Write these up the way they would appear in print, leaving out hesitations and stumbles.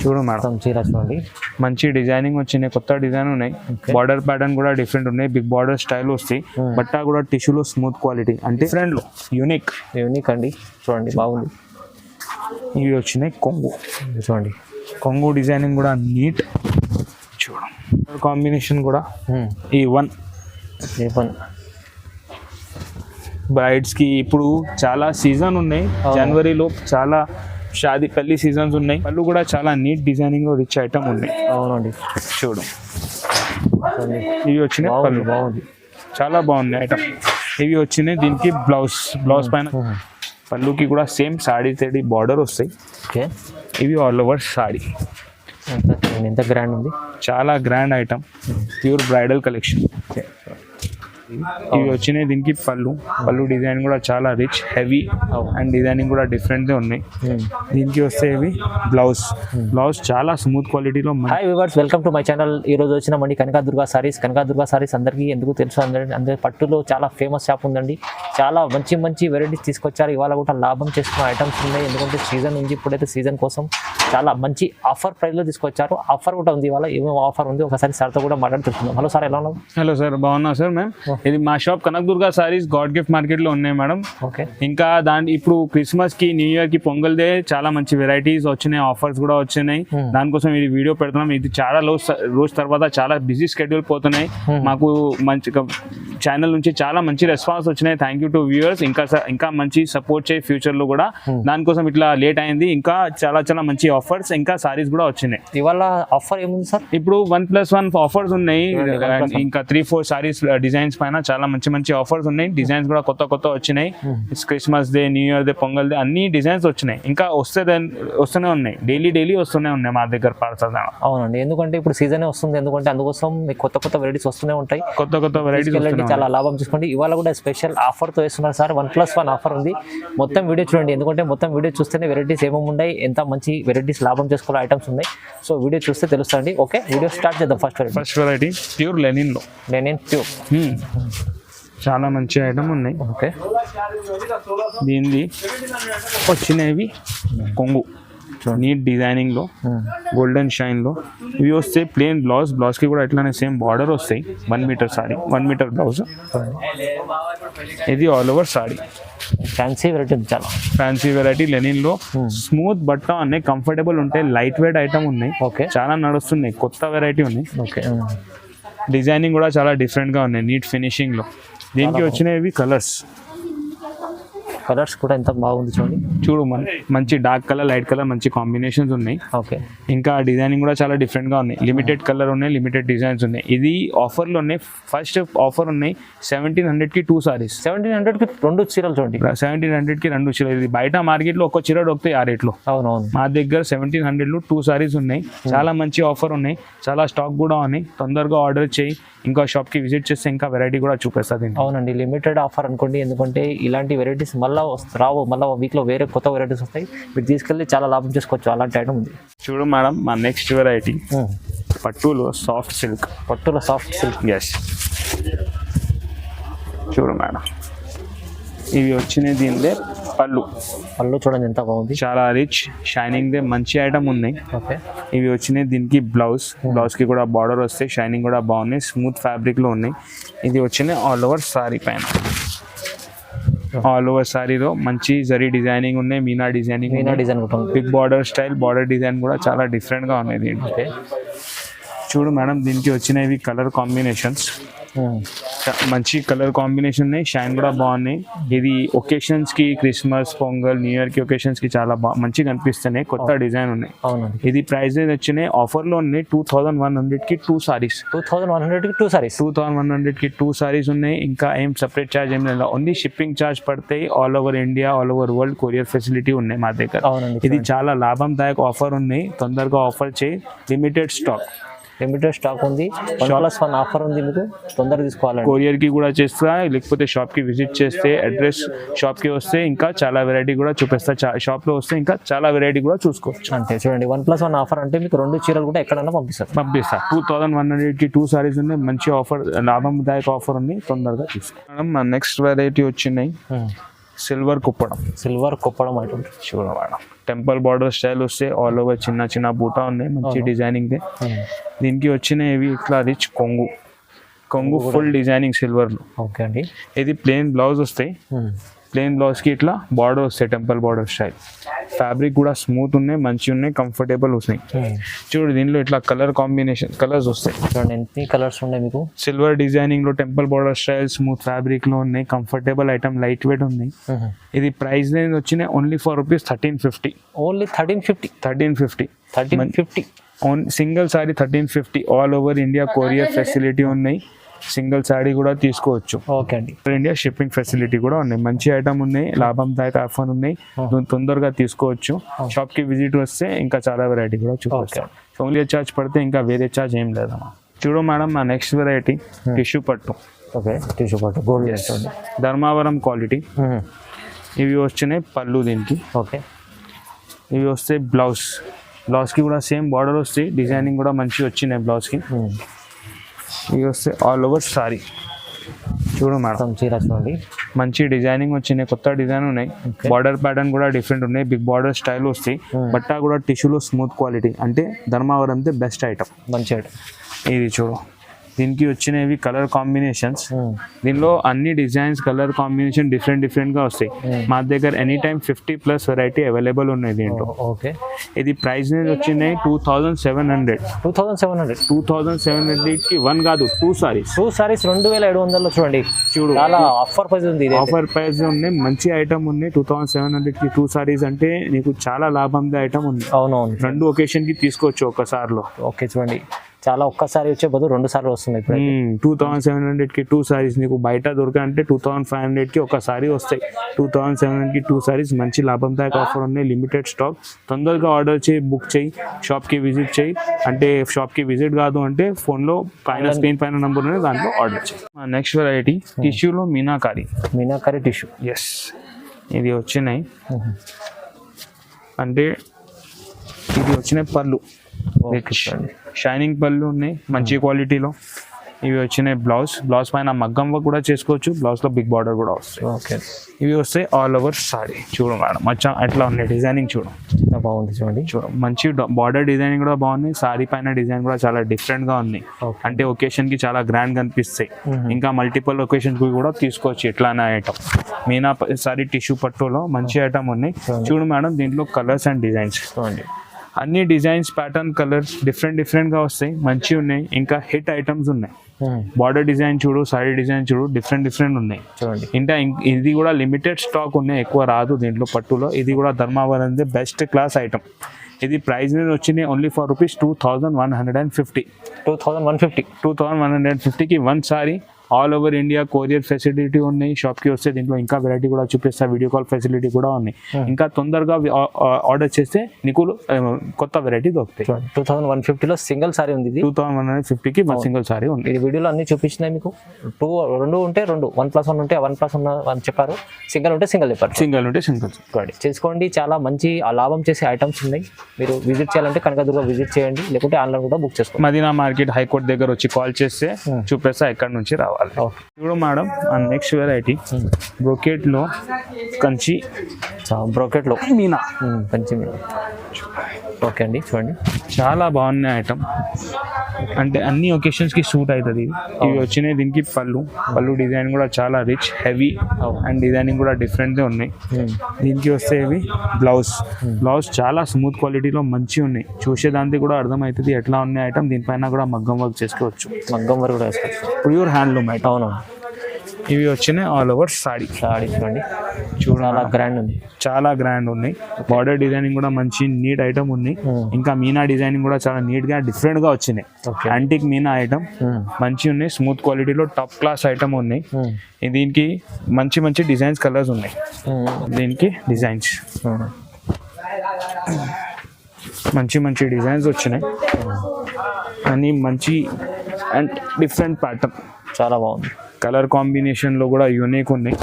చూడు మేడం చీర చూడండి, మంచి డిజైనింగ్ వచ్చినాయి, కొత్త డిజైన్ ఉన్నాయి. బార్డర్ ప్యాటర్న్ కూడా డిఫరెంట్ ఉన్నాయి, బిగ్ బార్డర్ స్టైల్ వస్తాయి. బట్ట కూడా టిష్యూలో స్మూత్ క్వాలిటీ అంటే డిఫరెంట్ లో యూనిక్ అండి. చూడండి బాగుంది. ఇవి వచ్చినాయి కొంగు. చూడండి కొంగు డిజైనింగ్ కూడా నీట్. చూడండి కాంబినేషన్ కూడా ఈ వన్ బ్రైడ్స్ కి ఇప్పుడు చాలా సీజన్ ఉన్నాయి. జనవరిలో చాలా షాదీ పెళ్లి సీజన్స్ ఉన్నాయి. పళ్ళు కూడా చాలా నీట్ డిజైనింగ్ లో రిచ్ ఐటమ్ ఉన్నాయి. అవునండి. చూడు ఇవి వచ్చినాయి పళ్ళు, బాగుంది, చాలా బాగుంది ఐటమ్. ఇవి వచ్చినాయి దీనికి బ్లౌజ్ పైన పళ్ళుకి కూడా సేమ్ సాడీ తేడి బార్డర్ వస్తాయి. ఓకే, ఇవి ఆల్ ఓవర్ సాడీ. ఎంత గ్రాండ్ ఉంది, చాలా grand item, pure bridal collection. ఇవి వచ్చినాయి దీనికి పళ్ళు డిజైన్ కూడా చాలా రిచ్ హెవీ అండ్ డిజైనింగ్ కూడా డిఫరెంట్ గా ఉన్నాయి. దీనికి వస్తే ఇవి బ్లౌజ్ చాలా స్మూత్ క్వాలిటీలో. Hi viewers, welcome to my channel. ఈ రోజు వచ్చినామండి కనకదుర్గ సారీస్. అందరికీ ఎందుకు తెలుసు, అందరి పట్టులో చాలా ఫేమస్ షాప్ ఉందండి. చాలా మంచి వెరైటీస్ తీసుకొచ్చారు. ఇవాళ కూడా లాభం చేసుకున్న ఐటమ్స్ ఉన్నాయి. ఎందుకంటే సీజన్ ఉంది, ఇప్పుడైతే సీజన్ కోసం చాలా మంచి ఆఫర్ ప్రైస్ లో తీసుకొచ్చారు. ఆఫర్ కూడా ఉంది, ఇవాళ ఏమేమి ఆఫర్ ఉంది ఒకసారి సార్తో కూడా మాట్లాడుతున్నాం. హలో సార్, ఎలా ఉన్నారు? హలో సార్, బాగున్నా సార్. మ్యామ్ ఇది మా shop Kanakadurga saris God gift market లో ఉన్నాయి మేడం. ఓకే, ఇంకా ఇప్పుడు క్రిస్మస్ కి న్యూ ఇయర్ కి పొంగల్ దే చాలా మంచి వెరైటీస్ వచ్చినాయి, ఆఫర్స్ కూడా వచ్చినాయి. దానికోసం ఇది వీడియో పెడుతున్నాం. ఇది చాలా రోజు తర్వాత చాలా బిజీ షెడ్యూల్ పోతున్నాయి. మాకు మంచి ఛానల్ నుంచి చాలా మంచి రెస్పాన్స్ వచ్చినాయి. Thank you to viewers. ఇంకా మంచి సపోర్ట్ చేయి ఫ్యూచర్ లో కూడా. దానికోసం ఇట్లా లేట్ అయింది. ఇంకా చాలా మంచి ఆఫర్స్ ఇంకా సారీస్ కూడా వచ్చినాయి. ఇవాళ ఆఫర్ ఏముంది సార్? ఇప్పుడు 1+1 ఆఫర్స్ ఉన్నాయి. ఇంకా 3-4 సారీస్ డిజైన్స్ పైన చాలా మంచి ఆఫర్స్ ఉన్నాయి. డిజైన్స్ కూడా కొత్త వచ్చినాయి. Christmas day, new year day, pongal day అన్ని డిజైన్స్ వచ్చినాయి. ఇంకా వస్తూనే ఉన్నాయి, డైలీ వస్తూనే ఉన్నాయి మా దగ్గర పార్సల్. అవునండి, ఎందుకంటే ఇప్పుడు సీజనే వస్తుంది. ఎందుకంటే అందుకోసం మీకు కొత్త వెరైటీస్ వస్తూనే ఉంటాయి. కొత్త వెరైటీస్ చాలా లాభం తీసుకోండి. ఇవాళ కూడా స్పెషల్ ఆఫర్ తో వేస్తున్నారు సార్. 1+1 ఆఫర్ ఉంది. మొత్తం వీడియో చూడండి, ఎందుకంటే మొత్తం వీడియో చూస్తేనే వెరైటీస్ ఏమేమి ఉన్నాయి, ఎంత మంచి వెరైటీస్ లాభం చేసుకోవాలి ఐటమ్స్ ఉన్నాయి. సో వీడియో చూస్తే తెలుస్తుంది. ఓకే, వీడియో స్టార్ట్ చేద్దాం. First variety pure linen pure చాలా మంచి ఐటమ్ ఉన్నాయి. ఓకే, దీనిది వచ్చినవి కొంగు నీట్ డిజైనింగ్ లో, గోల్డెన్ షైన్ లో. ఇవి వస్తే ప్లేన్ బ్లౌజ్ కి కూడా ఇట్లానే సేమ్ బార్డర్ వస్తాయి. 1 మీటర్ సారీ, 1 మీటర్ బ్లౌజ్. ఇది all over sorry. Fancy variety, చాలా ఫ్యాన్సీ వెరైటీ లెనిన్ లో. స్మూత్ బట్ట అన్ని కంఫర్టబుల్ ఉంటాయి. లైట్ వెయిట్ ఐటమ్ ఉన్నాయి. ఓకే, చాలా నడుస్తున్నాయి. కొత్త వెరైటీ ఉన్నాయి. ఓకే, డిజైనింగ్ కూడా చాలా డిఫరెంట్ గా ఉన్నాయి, నీట్ ఫినిషింగ్ లో. దీనికి వచ్చినవి కలర్స్ కూడా ఎంత బాగుంది చూడు. మంచి డార్క్ కలర్, లైట్ కలర్, మంచి కాంబినేషన్స్ ఉన్నాయి. ఓకే, ఇంకా డిజైనింగ్ కూడా చాలా డిఫరెంట్ గా ఉన్నాయి. లిమిటెడ్ కలర్ ఉన్నాయి, లిమిటెడ్ డిజైన్స్ ఉన్నాయి. ఇది ఆఫర్ లో ఉన్నాయి. ఫస్ట్ ఆఫర్ ఉన్నాయి 1700 కి 2 సారీస్. 1700 కి 2 చీరలు చూడండి. 1700 కి 2 చీరలు. ఇది బయట మార్కెట్ లో ఒక చీర దొరుకుతాయి ఆ రేట్ లో. అవునవును, మా దగ్గర 1700 లో 2 సారీస్ ఉన్నాయి. చాలా మంచి ఆఫర్ ఉన్నాయి, చాలా స్టాక్ కూడా ఉన్నాయి. తొందరగా ఆర్డర్ చేయి. ఇంకా షాప్ కి విజిట్ చేస్తే ఇంకా వెరైటీ కూడా చూపిస్తుంది. అవునండి, లిమిటెడ్ ఆఫర్ అనుకోండి. ఎందుకంటే ఇలాంటి వెరైటీస్ మళ్ళీ రావు. మళ్ళీ వీక్ లో వేరే కొత్త వెరైటీస్ వస్తాయి. మీరు తీసుకెళ్ళి చాలా లాభం చేసుకోవచ్చు. అలాంటి ఐటమ్ ఉంది. చూడు మేడం, మా నెక్స్ట్ వెరైటీ పట్టులో సాఫ్ట్ సిల్క్. ఎస్, చూడు మేడం, ఇవి వచ్చినాయి. దీనిదే పళ్ళు చూడండి ఎంత బాగుంది, చాలా రిచ్ షైనింగ్ దే మంచి ఐటమ్ ఉన్నాయి. ఓకే, ఇవి వచ్చినాయి. దీనికి బ్లౌజ్ కి కూడా బార్డర్ వస్తాయి. షైనింగ్ కూడా బాగున్నాయి, స్మూత్ ఫ్యాబ్రిక్ లో ఉన్నాయి. ఇది వచ్చినాయి ఆల్ ఓవర్ సారీ పైన. ఆల్ ఓవర్ సారీలో మంచి జరీ డిజైనింగ్ ఉన్నాయి. Meena design, big border style, border design కూడా చాలా డిఫరెంట్ గా ఉన్నాయి దీంట్లో. చూడు మేడం, దీనికి వచ్చినవి కలర్ కాంబినేషన్స్ మంచి కలర్ కాంబినేషన్ ఉన్నాయి. షైన్ కూడా బాగున్నాయి. ఇది ఒకేషన్స్ కి, క్రిస్మస్, పొంగల్, న్యూ ఇయర్ కి ఒకేషన్స్ కి చాలా మంచిగా కనిపిస్తున్నాయి. కొత్త డిజైన్ ఉన్నాయి. ఇది ప్రైస్ వచ్చినాయి ఆఫర్ లో ఉన్నాయి 2100 కి 2 సారీస్. 2100 కి 2 సారీస్ ఉన్నాయి. ఇంకా ఏం సెపరేట్ చార్జ్ ఏం లేదు, ఓన్లీ షిప్పింగ్ చార్జ్ పడతాయి. All over India, all over world courier facility ఉన్నాయి మా దగ్గర. ఇది చాలా లాభదాయక ఆఫర్ ఉన్నాయి. తొందరగా ఆఫర్ చేయి. లిమిటెడ్ స్టాక్ ఉంది. 1+1 ఆఫర్ ఉంది. మీకు తొందరగా తీసుకోవాలి. కొరియర్ కి కూడా చేస్తా, లేకపోతే షాప్ కి విజిట్ చేస్తే అడ్రస్ షాప్ కి వస్తే ఇంకా చాలా వెరైటీ కూడా చూపిస్తా. షాప్ లో వస్తే ఇంకా చాలా వెరైటీ కూడా చూసుకోవచ్చు. అంటే చూడండి, 1+1 ఆఫర్ అంటే మీకు 2 చీరలు కూడా ఎక్కడైనా పంపిస్తా. 2100 కి 2 సారీస్ ఉన్నాయి. మంచి ఆఫర్, లాభదాయక ఆఫర్ ఉంది. తొందరగా తీసుకోండి. నెక్స్ట్ వెరైటీ వచ్చినాయి silver Kuppadam silver Kuppadam item. చూడు మేడం, టెంపుల్ బార్డర్ స్టైల్ వస్తే ఆల్ ఓవర్ చిన్న చిన్న బూటా ఉన్నాయి, మంచి డిజైనింగ్. దీనికి వచ్చినవి ఇట్లా రిచ్ కొంగు ఫుల్ డిజైనింగ్ సిల్వర్ లో. ఓకే అండి. ఇది ప్లెయిన్ బ్లౌజ్ వస్తాయి, ప్లెయిన్ బ్లౌజ్ కి ఇట్లా బార్డర్ వస్తాయి, టెంపుల్ బార్డర్ స్టైల్. ఫ్యాబ్రిక్ కూడా స్మూత్ ఉన్నాయి, మంచి ఉన్నాయి, కంఫర్టబుల్ వస్తాయి. చూడు దీనిలో ఇట్లా కలర్ కాంబినేషన్ కలర్స్ వస్తాయి. చూడండి ఎన్ని కలర్స్ ఉన్నాయి మీకు. సిల్వర్ డిజైనింగ్ లో temple border style smooth fabric లో ఉన్నాయి, కంఫర్టబుల్ ఐటమ్, లైట్ వెయిట్ ఉన్నాయి. ఇది ప్రైస్ రేంజ్ వచ్చినాయి only for rupees 1350. Only 1350. Single sorry 1350. All over India courier facility ఉన్నాయి, సింగిల్ సారీ కూడా తీసుకోవచ్చు. ఓకే అండి. ఇండియా షిప్పింగ్ ఫెసిలిటీ కూడా ఉన్నాయి, మంచి ఐటమ్ ఉన్నాయి, లాభందాయక ఆఫర్ ఉన్నాయి, తొందరగా తీసుకోవచ్చు. షాప్ కి విజిట్ వస్తే ఇంకా చాలా వెరైటీ కూడా చూపిస్తాం. ఓన్లీ చార్జ్ పడితే ఇంకా వేరే చార్జ్ ఏం లేదమ్మా. చూడు మేడం, మా నెక్స్ట్ వెరైటీ టిష్యూ పట్టు. ఓకే, టిష్యూ పట్టు గోల్డ్ ధర్మావరం క్వాలిటీ. ఇవి వచ్చినాయి పళ్ళు దీనికి. ఓకే. ఇవి వస్తే బ్లౌజ్కి కూడా సేమ్ బార్డర్ వస్తాయి, డిజైనింగ్ కూడా మంచిగా వచ్చినాయి బ్లౌజ్కి. ఇవి వస్తే ఆల్ ఓవర్ సారీ. చూడు మేడం, చీర చూడండి, మంచి డిజైనింగ్ వచ్చినాయి, కొత్త డిజైన్ ఉన్నాయి, బార్డర్ ప్యాటర్న్ కూడా డిఫరెంట్ ఉన్నాయి, బిగ్ బార్డర్ స్టైల్ వస్తాయి. బట్ట కూడా టిష్యూలో స్మూత్ క్వాలిటీ, అంటే ధర్మావరం బెస్ట్ ఐటమ్, మంచి ఐటమ్. ఇది చూడు, దీనికి వచ్చినవి కలర్ కాంబినేషన్స్. దీనిలో అన్ని డిజైన్స్ కలర్ కాంబినేషన్ డిఫరెంట్ గా వస్తాయి. మా దగ్గర ఎనీ టైమ్ 50+ వెరైటీ అవైలబుల్ ఉన్నాయి దీంట్లో. ఓకే. ఇది ప్రైస్ వచ్చినాయి 2700. 2700 కి 1 కాదు 2 సారీస్. 2700 చూడండి. చూడు, చాలా ఆఫర్ ప్రైస్ ఉంది, ఆఫర్ ప్రైస్ ఉన్నాయి, మంచి ఐటమ్ ఉన్నాయి. 2700 కి 2 సారీస్ అంటే నీకు చాలా లాభం ఐటమ్ ఉంది. అవునవును, 2 ఒకేషన్ కి తీసుకోవచ్చు ఒక్కసారిలో. ఓకే. చూడండి, చాలా ఒక్కసారి వచ్చే బదులు 2 సార్లు వస్తుంది. 2700 కి 2 సారీస్ నీకు బయట దొరకంటే 2500 కి ఒక సారీ వస్తాయి. 2700 కి 2 సారీస్ మంచి లాభందాయక ఆఫర్ ఉన్నాయి, లిమిటెడ్ స్టాక్. తొందరగా ఆర్డర్ చేయి, బుక్ చేయి, షాప్కి విజిట్ చేయి. అంటే షాప్కి విజిట్ కాదు అంటే ఫోన్లో పైన స్క్రీన్ పైన నంబర్ ఉంది, దాంట్లో ఆర్డర్ చేయి. నెక్స్ట్ వెరైటీ టిష్యూలో మీనాకారి టిష్యూ. ఎస్, ఇది వచ్చినాయి అంటే ఇది వచ్చినాయి పళ్ళు, షైనింగ్ పళ్ళు ఉన్నాయి, మంచి క్వాలిటీలో. ఇవి వచ్చినాయి బ్లౌజ్ పైన మగ్గం వర్క్ కూడా చేసుకోవచ్చు, బ్లౌజ్ లో బిగ్ బార్డర్ కూడా వస్తాయి. ఓకే. ఇవి వస్తాయి ఆల్ ఓవర్ సారీ. చూడు మేడం, మచ్చా అట్లా ఉన్నాయి, డిజైనింగ్ చూడు బాగుంది. చూడు, మంచి బార్డర్ డిజైనింగ్ కూడా బాగుంది, సారీ పైన డిజైన్ కూడా చాలా డిఫరెంట్ గా ఉంది. అంటే ఒకేషన్ కి చాలా గ్రాండ్ కనిపిస్తాయి. ఇంకా మల్టిపుల్ ఒకేషన్ కి కూడా తీసుకోవచ్చు ఇట్లానే ఐటమ్. మీనా సారీ టిష్యూ పట్టులో మంచి ఐటమ్ ఉన్నాయి. చూడు మేడం, దీంట్లో కలర్స్ అండ్ డిజైన్స్ చూడండి, అన్ని డిజైన్స్ ప్యాటర్న్ కలర్స్ డిఫరెంట్ గా వస్తాయి, మంచి ఉన్నాయి. ఇంకా హిట్ ఐటమ్స్ ఉన్నాయి, బార్డర్ డిజైన్ చూడు, సారీ డిజైన్ చూడు, డిఫరెంట్ ఉన్నాయి చూడండి. ఇంకా ఇది కూడా లిమిటెడ్ స్టాక్ ఉన్నాయి, ఎక్కువ రాదు దీంట్లో పట్టులో. ఇది కూడా ధర్మావరం బెస్ట్ క్లాస్ ఐటమ్. ఇది ప్రైస్ వచ్చింది ఓన్లీ ఫర్ రూపీస్ 2150. 2150 కి 1 sorry. All over India courier facility ఉన్నాయి. షాప్కి వస్తే దీంట్లో ఇంకా వెరైటీ కూడా చూపిస్తా, వీడియో కాల్ ఫెసిలిటీ కూడా ఉన్నాయి. ఇంకా తొందరగా ఆర్డర్ చేస్తే నీకు కొత్త వెరైటీ దొరుకుతాయి. 2150లో సింగిల్ సారీ ఉంది. 2150కి సింగిల్ సారీ ఉంది. ఈ వీడియోలో అన్ని చూపించినాయి మీకు. 2 ఉంటే 2, 1+1 ఉంటే 1+1 చెప్పారు, సింగిల్ ఉంటే సింగిల్ చెప్పారు. సింగిల్ ఉంటే సింగిల్ చేసుకోండి. చాలా మంచి లాభం చేసే ఐటమ్స్ ఉన్నాయి. మీరు విజిట్ చేయాలంటే కనకదుర్గ విజిట్ చేయండి, లేకుంటే ఆన్లైన్ కూడా బుక్ చేసుకోండి. మదీనా మార్కెట్ హైకోర్ట్ దగ్గర వచ్చి కాల్ చేస్తే చూపిస్తా ఎక్కడి నుంచి రావాలి. ఇప్పుడు మేడం నెక్స్ట్ వెరైటీ బ్రోకెట్ లో కంచి, బ్రోకెట్ లో మీనా, కంచి మీనా. ఓకే అండి, చూడండి చాలా బాగున్నాయి ఐటమ్, అంటే అన్ని ఒకేషన్స్ కి సూట్ అవుతుంది. ఇవి వచ్చినాయి, దీనికి పళ్ళు డిజైన్ కూడా చాలా రిచ్ హెవీ అండ్ డిజైనింగ్ కూడా డిఫరెంట్ గా ఉన్నాయి. దీనికి వస్తే ఇవి బ్లౌజ్ చాలా స్మూత్ క్వాలిటీలో మంచి ఉన్నాయి. చూసేదానికి కూడా అర్థమవుతుంది ఎట్లా ఉన్నాయి ఐటమ్. దీనిపైన కూడా మగ్గం వర్క్ చేసుకోవచ్చు, మగ్గం వర్క్ కూడా వేసుకోవచ్చు, ప్యూర్ హ్యాండ్లూమ్ ఐటమ్. అవును. ఇవి వచ్చినాయి ఆల్ ఓవర్ సారీ చూడండి, చాలా గ్రాండ్ ఉంది, చాలా గ్రాండ్ ఉన్నాయి. బార్డర్ డిజైనింగ్ కూడా మంచి నీట్ ఐటమ్ ఉంది. ఇంకా మీనా డిజైనింగ్ కూడా చాలా నీట్ గా డిఫరెంట్ గా వచ్చినాయి. యాంటిక్ మీనా ఐటమ్ మంచి ఉన్నాయి, స్మూత్ క్వాలిటీలో టాప్ క్లాస్ ఐటమ్ ఉన్నాయి. దీనికి మంచి డిజైన్స్ కలర్స్ ఉన్నాయి. దీనికి డిజైన్స్ మంచి డిజైన్స్ వచ్చినాయి, అని మంచి అండ్ డిఫరెంట్ ప్యాటర్న్, చాలా బాగుంది. కలర్ కాంబినేషన్ లో కూడా యూనిక్ ఉన్నాయి.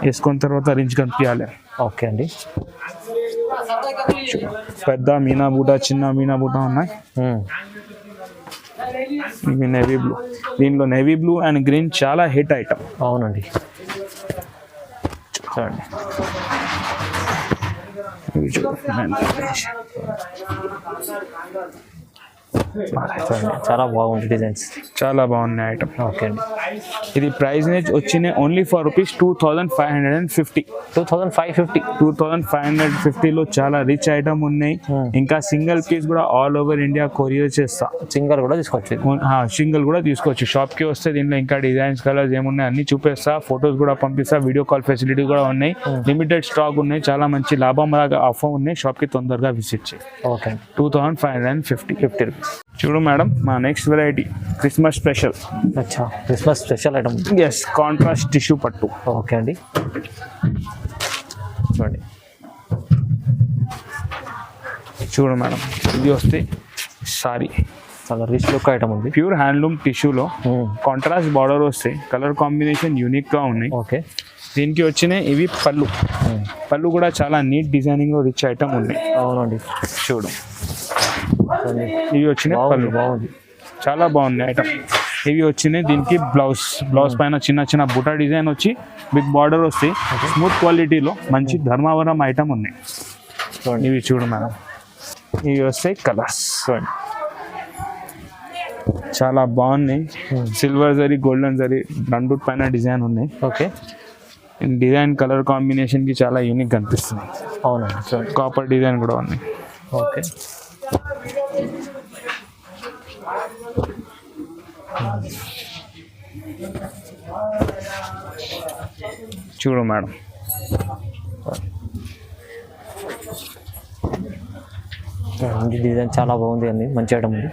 వేసుకున్న తర్వాత రించ్ కనిపించాలి. ఓకే అండి, పెద్ద మీనా బూట, చిన్న మీనా బూట ఉన్నాయి. ఇవి నేవీ బ్లూ, దీనిలో నేవీ బ్లూ అండ్ గ్రీన్ చాలా హిట్ ఐటమ్. అవునండి, చూడండి. ఇవి చూడండి. చూడండి చాలా బాగుంది డిజైన్స్. చాలా బాగున్నాయి ఐటమ్. ఓకే అండి. ఇది ప్రైస్ వచ్చినాయి ఓన్లీ ఫర్ రూపీస్ 2550. 2550. 2550లో చాలా రిచ్ ఐటమ్ ఉన్నాయి. ఇంకా సింగిల్ పీస్ కూడా ఆల్ ఓవర్ ఇండియా కొరియర్ చేస్తా. సింగల్ కూడా తీసుకోవచ్చు. సింగిల్ కూడా తీసుకోవచ్చు. షాప్ కి వస్తే దీంట్లో ఇంకా డిజైన్స్ కలర్స్ ఏమున్నాయి అన్ని చూపిస్తా, ఫొటోస్ కూడా పంపిస్తా, వీడియో కాల్ ఫెసిలిటీ కూడా ఉన్నాయి. లిమిటెడ్ స్టాక్ ఉన్నాయి, చాలా మంచి లాభం ఆఫర్ ఉన్నాయి. షాప్ కి తొందరగా విజిట్ చేయి. ఓకే. 2550 రూపీస్. చూడు మేడం, మా నెక్స్ట్ వెరైటీ క్రిస్మస్ స్పెషల్. అచ్చా, Christmas special item. Yes, contrast tissue పట్టు. ఓకే అండి. చూడండి. చూడు మేడం, ఇది వస్తే సారీ చాలా రిచ్ లుక్ ఐటమ్ ఉంది. ప్యూర్ హ్యాండ్లూమ్ టిష్యూలో కాంట్రాస్ట్ బార్డర్ వస్తే కలర్ కాంబినేషన్ యూనిక్ గా ఉన్నాయి. ఓకే. దీనికి వచ్చినాయి ఇవి పళ్ళు. పళ్ళు కూడా చాలా నీట్ డిజైనింగ్ రిచ్ ఐటమ్ ఉన్నాయి. అవునండి. చూడు, ఇవి వచ్చినాయి పళ్ళు. బాగుంది, చాలా బాగుంది ఐటమ్. ఇవి వచ్చినాయి దీనికి బ్లౌజ్ పైన చిన్న చిన్న బుటా డిజైన్ వచ్చి బిగ్ బార్డర్ వస్తే స్మూత్ క్వాలిటీలో మంచి ధర్మవరం ఐటమ్ ఉన్నాయి. ఇవి చూడు మేడం, ఇవి వస్తాయి కలర్స్. చాలా బాగున్నాయి. సిల్వర్ జరీ, గోల్డెన్ జరీ రెండు పైన డిజైన్ ఉన్నాయి. ఓకే. డిజైన్ కలర్ కాంబినేషన్ కి చాలా యూనిక్ కనిపిస్తుంది. అవునండి. కాపర్ డిజైన్ కూడా ఉన్నాయి. ఓకే. చూడు మేడం, డిజైన్ చాలా బాగుంది అండి, మంచి ఐటమ్ ఉంది.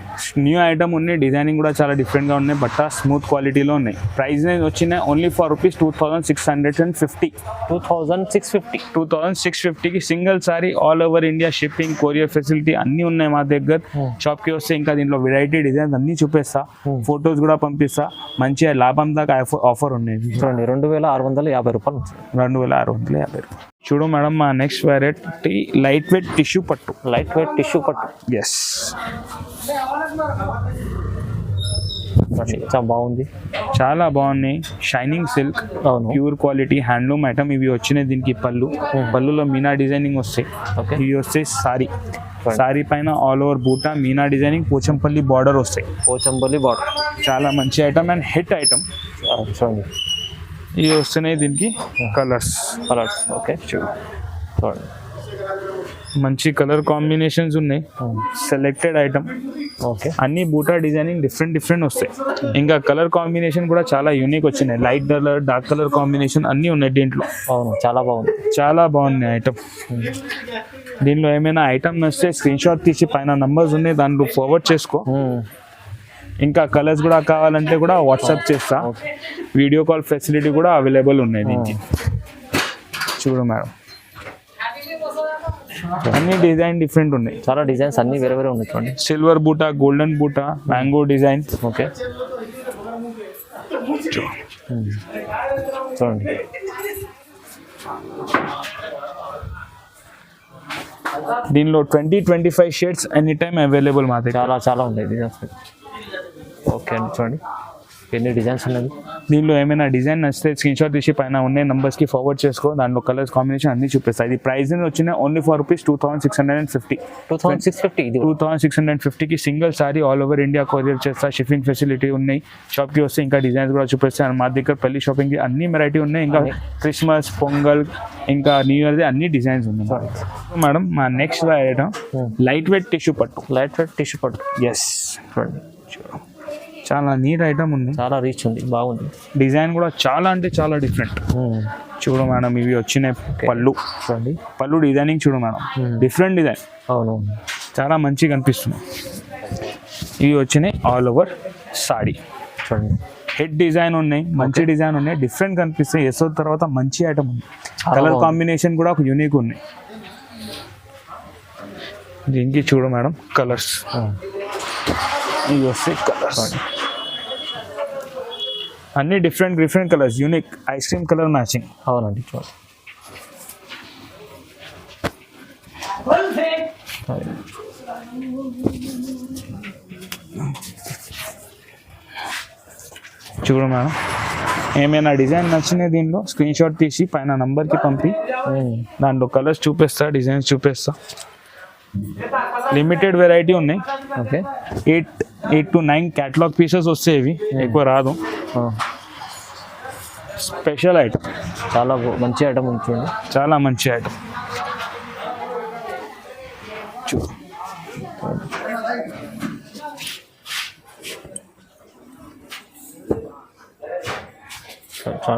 న్యూ ఐటమ్ ఉన్నాయి, డిజైనింగ్ కూడా చాలా డిఫరెంట్ గా ఉన్నాయి. బట్ట స్మూత్ క్వాలిటీలో ఉన్నాయి. ప్రైస్ వచ్చినాయి ఓన్లీ ఫర్ రూపీస్ 2650. 2650కి single sari all over India shipping, courier facility అన్ని ఉన్నాయి మా దగ్గర. షాప్ కి వస్తే ఇంకా దీంట్లో వెరైటీ డిజైన్స్ అన్ని చూపిస్తా, ఫొటోస్ కూడా పంపిస్తా. మంచిగా లాభం దాకా ఆఫర్ ఉన్నాయి. చూడండి, 2650 రూపాయలు. 2650 రూపాయలు. చూడు మేడం, మా next variety light weight tissue పట్టు. లైట్ వెయిట్ టిష్యూ పట్టు. ఎస్, చాలా బాగుంది. చాలా బాగున్నాయి. Shining silk, pure quality handloom item. ఇవి వచ్చినాయి దీనికి పళ్ళులో మీనా డిజైనింగ్ వస్తాయి. ఇవి వస్తాయి సారీ పైన ఆల్ ఓవర్ బూటా మీనా డిజైనింగ్, పోచంపల్లి బార్డర్ వస్తాయి. పోచంపల్లి బార్డర్ చాలా మంచి ఐటమ్ అండ్ హిట్ ఐటమ్. చూడండి, ఇవి వస్తున్నాయి దీనికి కలర్స్. ఓకే. చూడండి, మంచి కలర్ కాంబినేషన్స్ ఉన్నాయి. Selected item. ఓకే. అన్ని బూటా డిజైనింగ్ డిఫరెంట్ వస్తాయి. ఇంకా కలర్ కాంబినేషన్ కూడా చాలా యూనిక్ వచ్చినాయి. Light colour, dark colour combination అన్ని ఉన్నాయి దీంట్లో. అవును, చాలా బాగుంది. చాలా బాగున్నాయి ఐటమ్. దీనిలో ఏమైనా ఐటమ్ నచ్చితే స్క్రీన్ షాట్ తీసి పైన నంబర్స్ ఉన్నాయి, దాంట్లో ఫార్వర్డ్ చేసుకో. ఇంకా కలర్స్ కూడా కావాలంటే కూడా వాట్సాప్ చేస్తా. వీడియో కాల్ ఫెసిలిటీ కూడా అవైలబుల్ ఉన్నాయి దీనికి. చూడు మేడం, అన్ని డిజైన్ డిఫరెంట్ ఉన్నాయి. చాలా డిజైన్స్ అన్ని వేరే వేరే ఉన్నాయి. చూడండి, సిల్వర్ బూటా, గోల్డెన్ బూటా, మ్యాంగో డిజైన్. ఓకే. చూడండి, దీనిలో 20-25 షేడ్స్ ఎనీ టైమ్ అవైలబుల్ మా దగ్గర. చాలా ఉన్నాయి డిజైన్స్. ఓకే అండి, చూడండి ఎన్ని డిజైన్స్ ఉన్నాయి. దీనిలో ఏమైనా డిజైన్ నచ్చితే స్క్రీన్ షాట్ తీసి పైన ఉన్న నంబర్స్కి ఫార్వర్డ్ చేసుకో. దాంట్లో కలర్స్ కాంబినేషన్ అన్ని చూపిస్తాయి. ఇది ప్రైస్ వచ్చిన ఓన్లీ ఫర్ రూపీస్ 2650. 2650కి single sari all over India courier చేస్తా. షిప్పింగ్ ఫెసిలిటీ ఉన్నాయి. షాప్కి వస్తే ఇంకా డిజైన్స్ కూడా చూపిస్తాను. మా దగ్గర పెళ్లి షాపింగ్కి అన్ని వెరైటీ ఉన్నాయి. ఇంకా క్రిస్మస్, పొంగల్, ఇంకా న్యూ ఇయర్ది అన్ని డిజైన్స్ ఉన్నాయి. మేడం, మా next item light weight tissue పట్టు. ఎస్, చాలా నీట్ ఐటమ్ ఉంది. చాలా రీచ్ ఉంది, బాగుంది. డిజైన్ కూడా చాలా అంటే చాలా డిఫరెంట్. చూడు మేడం, ఇవి వచ్చినాయి పళ్ళు డిజైనింగ్. చూడు మేడం, డిఫరెంట్ డిజైన్. అవును, చాలా మంచిగా కనిపిస్తుంది. ఇవి వచ్చినాయి ఆల్ ఓవర్ సారీ. చూడండి, హెడ్ డిజైన్ ఉన్నాయి, మంచి డిజైన్ ఉన్నాయి, డిఫరెంట్ కనిపిస్తాయి. ఎస్ తర్వాత మంచి ఐటమ్ ఉంది. కలర్ కాంబినేషన్ కూడా ఒక యూనిక్ ఉన్నాయి దీనికి. చూడు మేడం, కలర్స్ ఇవి వస్తాయి. కలర్స్ అన్ని different colours, unique ice cream colour matching. అవునండి, చూడండి. చూడు మేడం, ఏమైనా డిజైన్ నచ్చినాయి దీనిలో స్క్రీన్ షాట్ తీసి పైన నంబర్కి పంపి దాంట్లో కలర్స్ చూపిస్తా, డిజైన్స్ చూపిస్తా. లిమిటెడ్ వెరైటీ ఉన్నాయి. ఓకే 8 to 9 క్యాటలాగ్ పీసెస్ వస్తాయి, ఇవి ఎక్కువ రాదు. స్పెషల్ ఐటమ్, చాలా మంచి ఐటమ్ ఉంటుంది, చాలా మంచి ఐటమ్.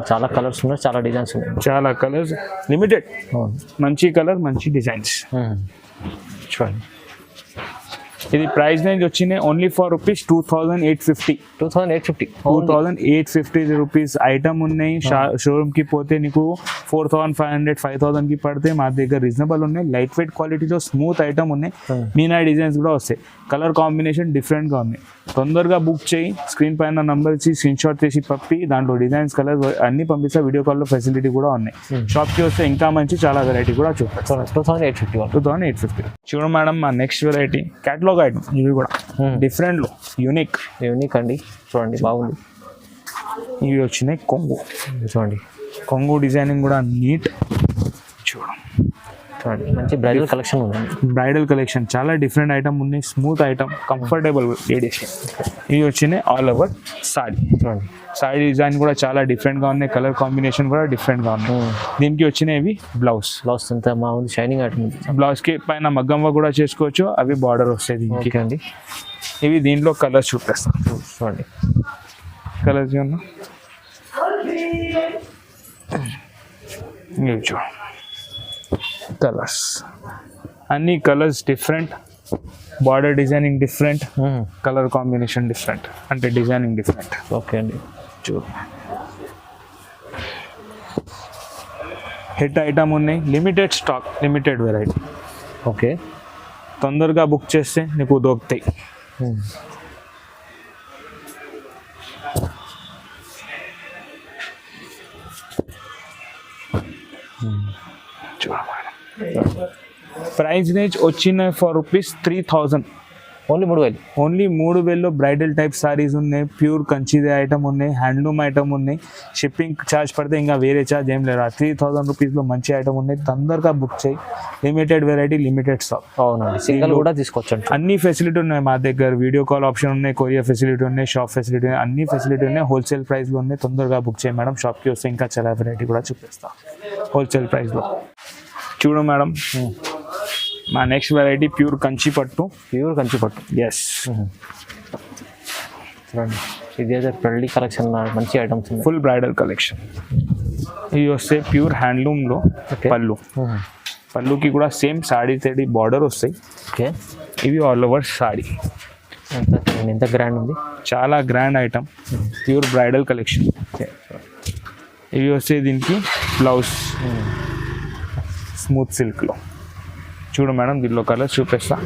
చాలా కలర్స్ ఉన్నాయి, చాలా డిజైన్స్ ఉన్నాయి, చాలా కలర్స్. లిమిటెడ్, మంచి కలర్, మంచి డిజైన్స్. చూడండి ఇది ప్రైస్ రేంజ్ వచ్చింది only for rupees 2850. 2850 rupees item ఉన్నాయి. షోరూమ్ కి పోతే నీకు 4500 5000 కి పడితే మా దగ్గర రీజనబుల్ ఉన్నాయి. లైట్ వెయిట్ క్వాలిటీలో స్మూత్ ఐటమ్ ఉన్నాయి. మీనా డిజైన్స్ కూడా వస్తాయి. కలర్ కాంబినేషన్ డిఫరెంట్ గా ఉన్నాయి. తొందరగా బుక్ చేయి, స్క్రీన్ పైన నంబర్ ఇచ్చి స్క్రీన్ షాట్ తీసి పంపి దాంట్లో డిజైన్స్ కలర్ అన్ని పంపిస్తే వీడియో కాల్ లో ఫెసిలిటీ కూడా ఉన్నాయి. షాప్ కి వస్తే ఇంకా మంచి చాలా వెరైటీ కూడా చూపిస్తాను. 2850. చూడు మేడం, మా నెక్స్ట్ వెరైటీ క్యాటలాగ్ ఐటమ్. ఇవి కూడా డిఫరెంట్ లో యూనిక్ అండి. చూడండి బాగుంది. ఇవి వచ్చినాయి కొంగు. చూడండి కొంగు డిజైనింగ్ కూడా నీట్. చూడండి మంచి బ్రైడల్ కలెక్షన్ ఉంది. బ్రైడల్ కలెక్షన్ చాలా డిఫరెంట్ ఐటమ్ ఉన్నాయి. Smooth item, comfortable ladies. ఇవి వచ్చినాయి ఆల్ ఓవర్ సారీ. చూడండి సారీ డిజైన్ కూడా చాలా డిఫరెంట్ గా ఉన్నాయి. కలర్ కాంబినేషన్ కూడా డిఫరెంట్ గా ఉన్నాయి. దీనికి వచ్చినవి బ్లౌజ్ అంత బాగుంది, షైనింగ్ ఐటమ్. బ్లౌజ్ కి పైన మగ్గం వర్క్ కూడా చేసుకోవచ్చు. అవి బార్డర్ వస్తాయి దీనికి అండి. ఇవి దీంట్లో కలర్స్ చూపిస్తాం. చూడండి కలర్స్ ఇవి చూడండి. కలర్స్ అన్ని colours different, border designing different, colour combination different, అంటే డిజైనింగ్ డిఫరెంట్. ఓకే అండి. చూడు హిట్ ఐటమ్ ఉన్నాయి. Limited stock, limited variety. Okay తొందరగా బుక్ చేస్తే నీకు దొరుకుతాయి. ప్రైస్ రేంజ్ వచ్చిన ఫర్ రూపీస్ 3000. ఓన్లీ 3000. ఓన్లీ 3000లో బ్రైడల్ టైప్ సారీస్ ఉన్నాయి. ప్యూర్ కంచిదే ఐటమ్ ఉన్నాయి, హ్యాండ్లూమ్ ఐటమ్ ఉన్నాయి. షిప్పింగ్ ఛార్జ్ పడితే ఇంకా వేరే ఛార్జ్ ఏం లేదు. 3000 రూపీస్లో మంచి ఐటమ్ ఉన్నాయి. తొందరగా బుక్ చేయి. Limited variety, limited stock. అవునండి, సింగిల్ కూడా తీసుకోవచ్చు. అన్ని ఫెసిలిటీ ఉన్నాయి మా దగ్గర. వీడియో కాల్ ఆప్షన్ ఉన్నాయి, కొరియర్ ఫెసిలిటీ ఉన్నాయి, షాప్ ఫెసిలిటీ ఉన్నాయి, అన్ని ఫెసిలిటీ ఉన్నాయి. హోల్సేల్ ప్రైస్లో ఉన్నాయి. తొందరగా బుక్ చేయి మేడం. షాప్కి వస్తే ఇంకా చాలా వెరైటీ కూడా చూపిస్తాం హోల్సేల్ ప్రైస్లో. చూడు మేడం, మా నెక్స్ట్ వెరైటీ ప్యూర్ కంచి పట్టు. ఎస్. చూడండి ఇది అయితే పెళ్లి కలెక్షన్ మంచి ఐటమ్స్ ఉన్నాయి. Full bridal collection. ఇవి వస్తే ప్యూర్ హ్యాండ్లూమ్లో పళ్ళు. పళ్ళుకి కూడా సేమ్ సాడీ తేడి బార్డర్ వస్తాయి. ఓకే ఇవి ఆల్ ఓవర్ సాడీ. ఎంత గ్రాండ్ ఉంది, చాలా grand item. Pure bridal collection. ఇవి వస్తే దీనికి బ్లౌజ్ స్మూత్ సిల్క్లో. చూడు మేడం, దీనిలో కలర్స్ చూపిస్తా.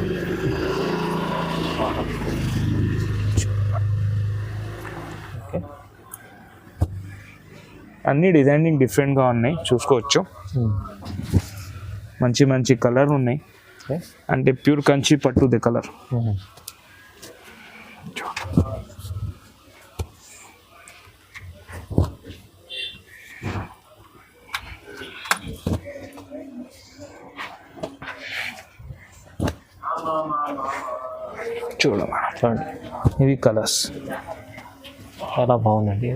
అన్ని డిజైనింగ్ డిఫరెంట్గా ఉన్నాయి, చూసుకోవచ్చు. మంచి మంచి కలర్ ఉన్నాయి, అంటే ప్యూర్ కంచి పట్టుది కలర్. చూడండి, ఇవి కలర్స్ చాలా బాగుందండి.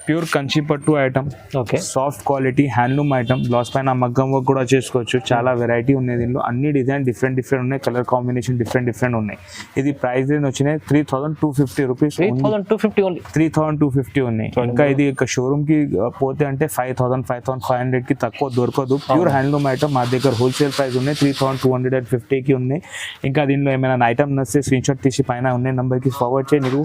ప్యూర్ కంచి పట్టు item. Okay, soft quality handloom item. Blouse పైన మగ్గం వర్క్ కూడా చేసుకోవచ్చు. చాలా వెరైటీ ఉన్నాయి దీనిలో. అన్ని డిజైన్ డిఫరెంట్ ఉన్నాయి. కలర్ కాంబినేషన్ డిఫరెంట్ ఉన్నాయి. ఇది ప్రైస్ రేంజ్ వచ్చినాయి 3250 రూపీస్. 3250 ఉన్నాయి. ఇంకా ఇది షోరూమ్ కి పోతే అంటే 5500 కి తక్కువ దొరకదు. ప్యూర్ హ్యాండ్లూమ్ ఐటమ్ మా దగ్గర హోల్సేల్ ప్రైస్ ఉన్నాయి 3250 కి ఉన్నాయి. ఇంకా దీనిలో ఏమైనా ఐటమ్ నచ్చితే స్క్రీన్ షాట్ తీసి పైన ఉన్న నెంబర్కి ఫార్వర్డ్ చేయి, నీకు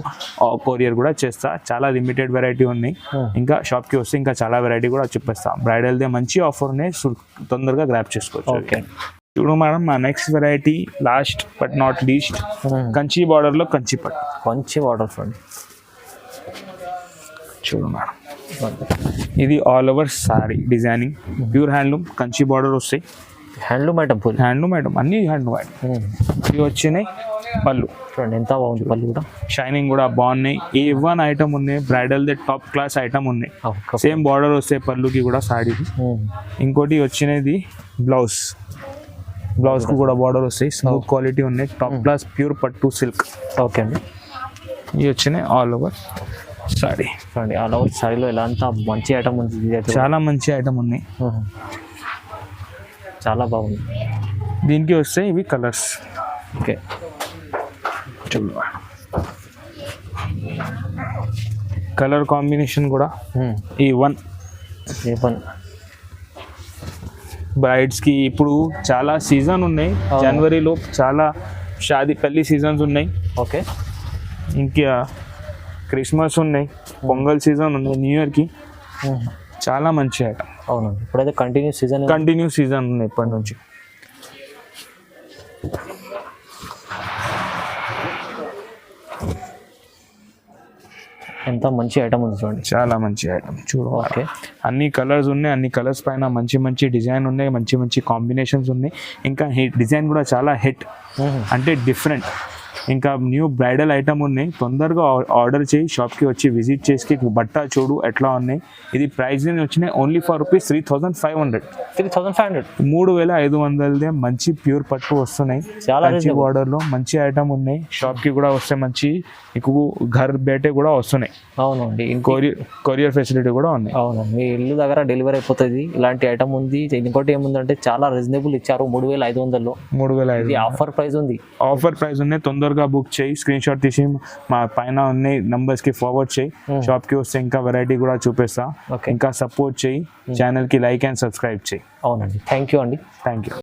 కొరియర్ కూడా చేస్తా. చాలా లిమిటెడ్ వెరైటీ ఉన్నాయి. ఇంకా షాప్ కి వస్తే ఇంకా చాలా వెరైటీ కూడా చూపిస్తాం. బ్రైడల్ దే మంచి ఆఫర్ ఉన్నాయి, తొందరగా గ్రాప్ చేసుకోవచ్చు. ఓకే, చూడు మేడం, మా next variety last but not least Kanchi border లో కంచి పట్టు. Kanchi border front. చూడు మేడం, ఇది all over sari designing. Pure handloom Kanchi border వస్తాయి. Handloom item, full handloom item, అన్ని హ్యాండ్లూమ్ ఐటమ్. ఇవి వచ్చినాయి పళ్ళు. చూడండి ఎంత బాగుంది పళ్ళు కూడా. షైనింగ్ కూడా బాగున్నాయి. A1 ఐటమ్ ఉన్నాయి, bridal they top class item ఉన్నాయి. ఓకే. సేమ్ బార్డర్ వస్తాయి పళ్ళుకి కూడా సాడీకి. ఇంకోటి వచ్చినది బ్లౌజ్ కు కూడా బార్డర్ వస్తాయి, స్మూత్ క్వాలిటీ ఉన్నాయి, టాప్ క్లాస్ ప్యూర్ పట్టు సిల్క్. ఓకే అండి. ఇవి వచ్చినాయి ఆల్ ఓవర్ సాడీ. చూడండి ఆల్ ఓవర్ సారీలో ఎలా అంతా మంచి ఐటమ్ ఉంది, ఇది అయితే చాలా మంచి ఐటమ్ ఉన్నాయి. చాలా బాగుంది. దీనికి వస్తాయి ఇవి కలర్స్. ఓకే. కలర్ కాంబినేషన్ కూడా A1. బ్రైడ్స్ కి ఇప్పుడు చాలా సీజన్ ఉన్నాయి, జనవరిలో చాలా షాదీ పెళ్లి సీజన్స్ ఉన్నాయి. ఓకే. ఇంకా క్రిస్మస్ ఉన్నాయి, పొంగల్ సీజన్ ఉన్నాయి, న్యూ ఇయర్ కి చాలా మంచి ఐటమ్. అవునండి, ఇప్పుడైతే కంటిన్యూ సీజన్ ఉన్నాయి ఇప్పటి నుంచి. ఎంత మంచి ఐటమ్ ఉంది చూడండి, చాలా మంచి ఐటమ్ చూడు. ఓకే. అన్ని కలర్స్ ఉన్నాయి, అన్ని కలర్స్ పైన మంచి మంచి డిజైన్ ఉన్నాయి, మంచి మంచి కాంబినేషన్స్ ఉన్నాయి. ఇంకా డిజైన్ కూడా చాలా హిట్, అంటే డిఫరెంట్. ఇంకా న్యూ బ్రైడల్ ఐటమ్ ఉన్నాయి. తొందరగా ఆర్డర్ చేయి, షాప్కి వచ్చి విజిట్ చేసి బట్ట చూడు ఎట్లా ఉన్నాయి. ఇది ప్రైస్ వచ్చినాయి ఓన్లీ ఫర్ రూపీస్ 3,500. 3,500 మంచి ప్యూర్ పట్టు వస్తున్నాయి. చాలా బార్డర్లో మంచి ఐటమ్ ఉన్నాయి. షాప్కి కూడా వస్తే మంచి మీకు ఘర్ బేటే కూడా వస్తున్నాయి. అవునండి, కొరియర్ ఫెసిలిటీ కూడా ఉన్నాయి. అవునండి, మీ ఇల్లు దగ్గర డెలివరీ అయిపోతుంది. ఇలాంటి ఐటమ్ ఉంది. ఇంకోటి ఏముందంటే చాలా రీజనబుల్ ఇచ్చారు, 3,500. 3,500 ఆఫర్ ప్రైస్ ఉంది. ఆఫర్ ప్రైస్ ఉన్నాయి. తొందరగా బుక్ చేయి, స్క్రీన్ షాట్ తీసి మా పైన ఉన్నాయి నంబర్స్ కి ఫార్వర్డ్ చేయి. షాప్ కి వస్తే ఇంకా వెరైటీ కూడా చూపిస్తా. ఇంకా సపోర్ట్ చేయి, ఛానల్ కి లైక్ అండ్ సబ్స్క్రైబ్ చేయి. అవునండి, థ్యాంక్ యూ అండి. Thank you.